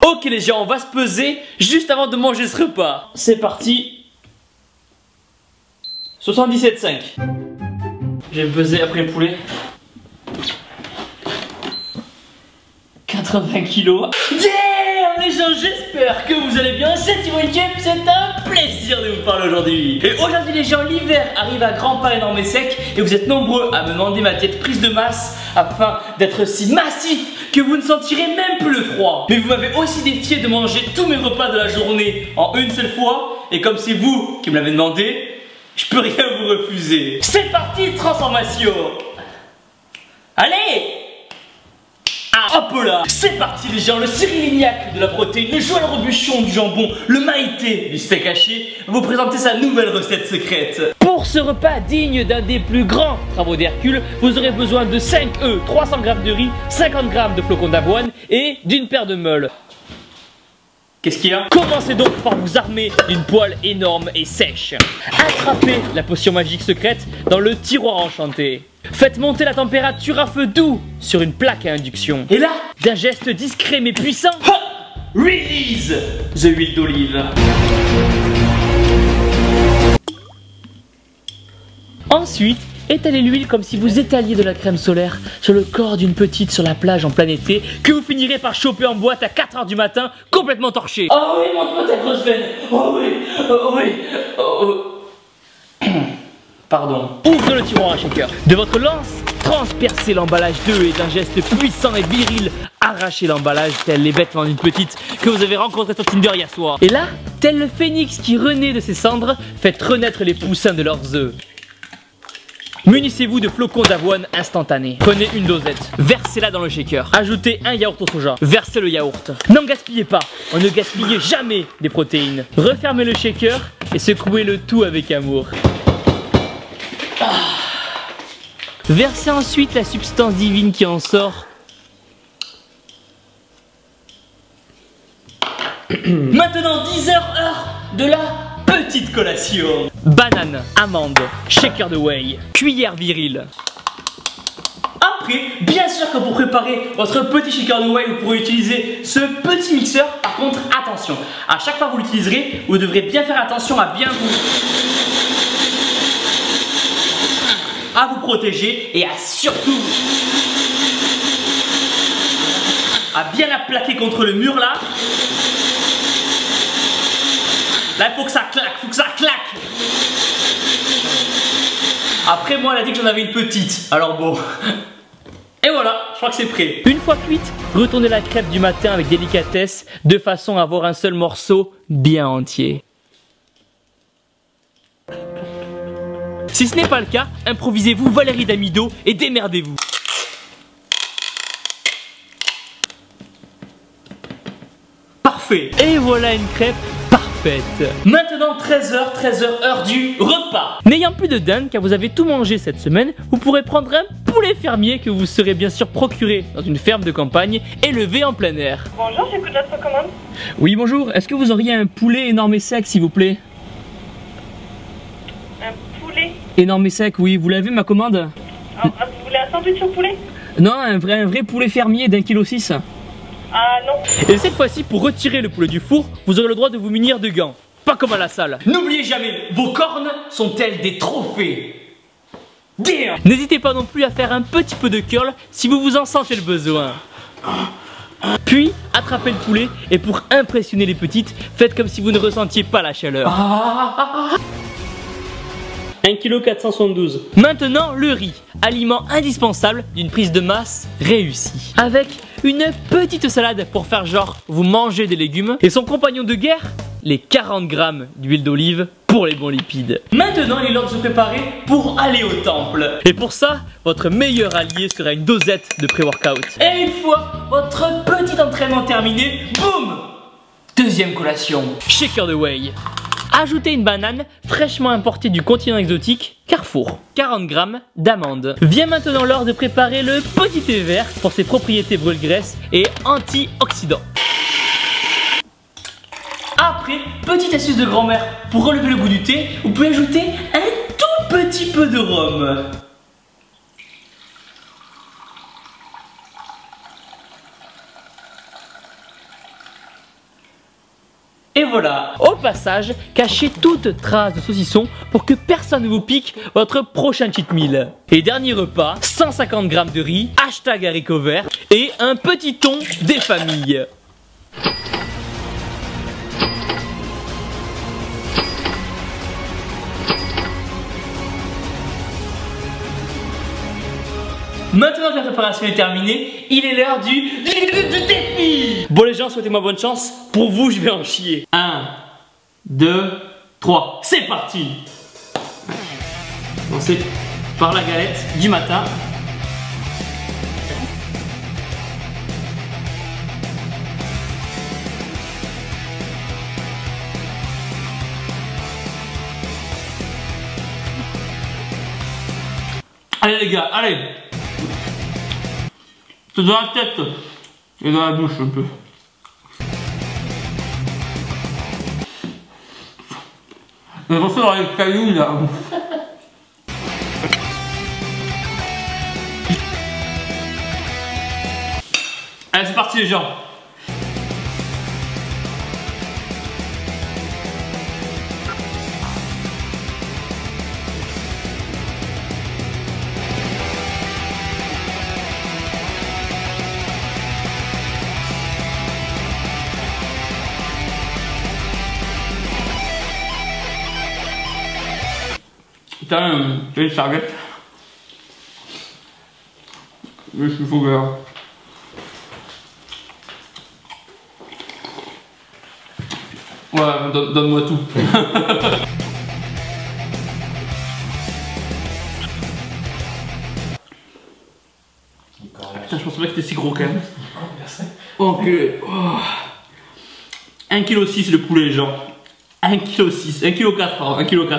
Ok les gens, on va se peser juste avant de manger ce repas. C'est parti. 77,5. Je vais me peser après le poulet. 80 kilos. Yeah les gens, j'espère que vous allez bien. C'est Thibaut Game, c'est un plaisir de vous parler aujourd'hui. Et aujourd'hui les gens, l'hiver arrive à grands pas énorme et sec. Et vous êtes nombreux à me demander ma diète prise de masse afin d'être si massif que vous ne sentirez même plus le froid. Mais vous m'avez aussi défié de manger tous mes repas de la journée en une seule fois. Et comme c'est vous qui me l'avez demandé, je peux rien vous refuser. C'est parti, transformation. Allez. Ah, hop là. C'est parti les gens, le Cyril Lignac de la protéine, le Joël Robuchon du jambon, le Maïté du steak haché va vous présenter sa nouvelle recette secrète. Pour ce repas digne d'un des plus grands travaux d'Hercule, vous aurez besoin de 5 œufs, 300 g de riz, 50 g de flocons d'avoine et d'une paire de meules. Qu'est-ce qu'il y a? Commencez donc par vous armer d'une poêle énorme et sèche. Attrapez la potion magique secrète dans le tiroir enchanté. Faites monter la température à feu doux sur une plaque à induction. Et là, d'un geste discret mais puissant, release the huile d'olive. Ensuite, étalez l'huile comme si vous étaliez de la crème solaire sur le corps d'une petite sur la plage en plein été que vous finirez par choper en boîte à 4 h du matin complètement torché. Oh oui, montre-moi ta grosse veine. Oh oui, oh oui, oh. Pardon. Ouvrez le tiroir à shaker. De votre lance, transpercez l'emballage d'œufs et d'un geste puissant et viril, arrachez l'emballage tel les vêtements d'une petite que vous avez rencontrée sur Tinder hier soir. Et là, tel le phénix qui renaît de ses cendres, faites renaître les poussins de leurs œufs. Munissez-vous de flocons d'avoine instantanés. Prenez une dosette, versez-la dans le shaker. Ajoutez un yaourt au soja, versez le yaourt. N'en gaspillez pas, on ne gaspille jamais des protéines. Refermez le shaker et secouez le tout avec amour. Versez ensuite la substance divine qui en sort. Maintenant 10 heures de la petite collation. Banane, amande, shaker de whey, cuillère virile. Après, bien sûr que pour préparer votre petit shaker de whey, vous pourrez utiliser ce petit mixeur. Par contre, attention, à chaque fois que vous l'utiliserez, vous devrez bien faire attention à bien vous protéger et à surtout à bien la plaquer contre le mur là. Là il faut que ça claque, Après moi elle a dit que j'en avais une petite, alors bon. Et voilà, je crois que c'est prêt. Une fois cuite, retournez la crêpe du matin avec délicatesse de façon à avoir un seul morceau bien entier. Si ce n'est pas le cas, improvisez-vous Valérie Damido et démerdez-vous. Parfait. Et voilà une crêpe parfaite. Maintenant 13h, heure du repas. N'ayant plus de dinde car vous avez tout mangé cette semaine, vous pourrez prendre un poulet fermier que vous serez bien sûr procuré dans une ferme de campagne élevé en plein air. Bonjour, j'écoute votre commande. Oui bonjour, est-ce que vous auriez un poulet énorme et sec s'il vous plaît? Énorme et sec, oui. Vous l'avez ma commande? Vous voulez un sandwich au poulet? Non, un vrai poulet fermier d'1,6 kg. Ah non. Et cette fois-ci, pour retirer le poulet du four, vous aurez le droit de vous munir de gants. Pas comme à la salle. N'oubliez jamais, vos cornes sont-elles des trophées? N'hésitez pas non plus à faire un petit peu de curl si vous vous en sentez le besoin. Puis, attrapez le poulet et pour impressionner les petites, faites comme si vous ne ressentiez pas la chaleur. 1,472 kg. Maintenant le riz, aliment indispensable d'une prise de masse réussie. Avec une petite salade pour faire genre vous mangez des légumes et son compagnon de guerre, les 40 g d'huile d'olive pour les bons lipides. Maintenant il est l'heure de se préparer pour aller au temple. Et pour ça, votre meilleur allié sera une dosette de pré-workout. Et une fois votre petit entraînement terminé, boum! Deuxième collation, shaker de whey. Ajoutez une banane fraîchement importée du continent exotique, Carrefour. 40 g d'amandes. Vient maintenant l'heure de préparer le petit thé vert pour ses propriétés brûle-graisse et antioxydants. Après, petite astuce de grand-mère, pour relever le goût du thé, vous pouvez ajouter un tout petit peu de rhum. Et voilà. Au passage, cachez toute trace de saucisson pour que personne ne vous pique votre prochain cheat meal. Et dernier repas, 150 g de riz, hashtag haricots verts et un petit thon des familles. Maintenant que la préparation est terminée, il est l'heure du défi. Bon les gens, souhaitez-moi bonne chance. Pour vous, je vais en chier. 1, 2, 3, c'est parti. Commencez par la galette du matin. Allez les gars, allez. C'est dans la tête et dans la bouche un peu. Mais attention dans les cailloux là. Allez c'est parti les gens. Putain, j'ai une serviette. Je suis fou vert. Ouais, donne-moi tout. Putain, je pensais pas que c'était si gros quand même. Ok. Oh. 1,6 kg le poulet, les gens. 1,6 kg. 1,4 kg, pardon. 1,4 kg.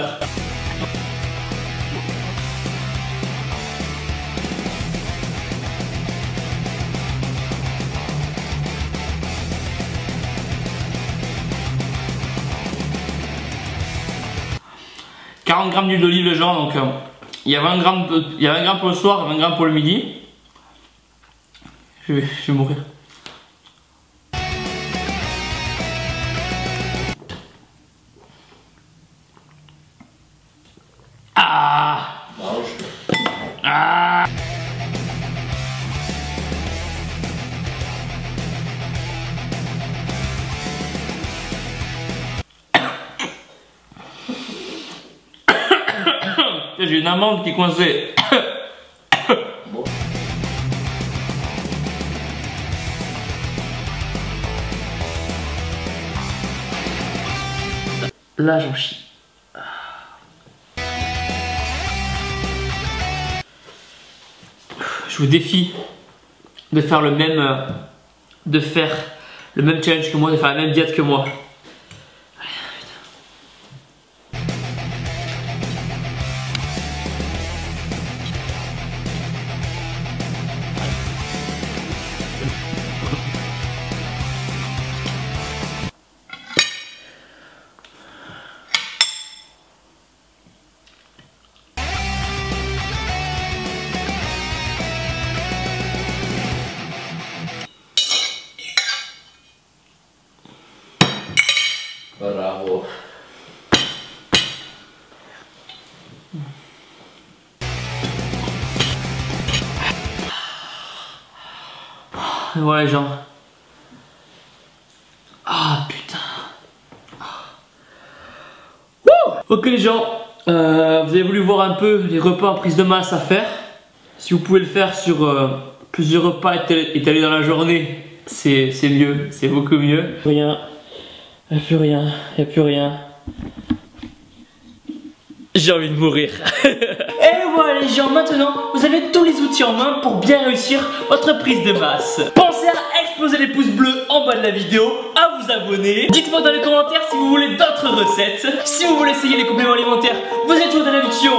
« 40 g d'huile d'olive les gens, donc il y a 20 g pour le soir et 20 g pour le midi. Je vais mourir. Ah, ah. J'ai une amande qui est coincée. Là j'en chie. Je vous défie de faire le même challenge que moi, de faire la même diète que moi. Bravo. Et voilà les gens. Ah putain. Ok les gens, vous avez voulu voir un peu les repas en prise de masse à faire. Si vous pouvez le faire sur plusieurs repas étalés dans la journée, c'est mieux, c'est beaucoup mieux. Rien. Il n'y a plus rien, il n'y a plus rien. J'ai envie de mourir. Et voilà les gens, maintenant vous avez tous les outils en main pour bien réussir votre prise de masse. Pensez à exploser les pouces bleus en bas de la vidéo, à vous abonner. Dites-moi dans les commentaires si vous voulez d'autres recettes. Si vous voulez essayer les compléments alimentaires, vous êtes toujours dans la vidéo,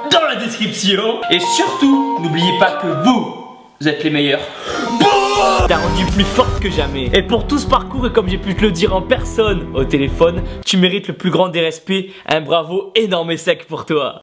dans la description. Et surtout, n'oubliez pas que vous êtes les meilleurs. T'as rendu plus forte que jamais. Et pour tout ce parcours, et comme j'ai pu te le dire en personne au téléphone, tu mérites le plus grand des respects. Un bravo énorme et sec pour toi.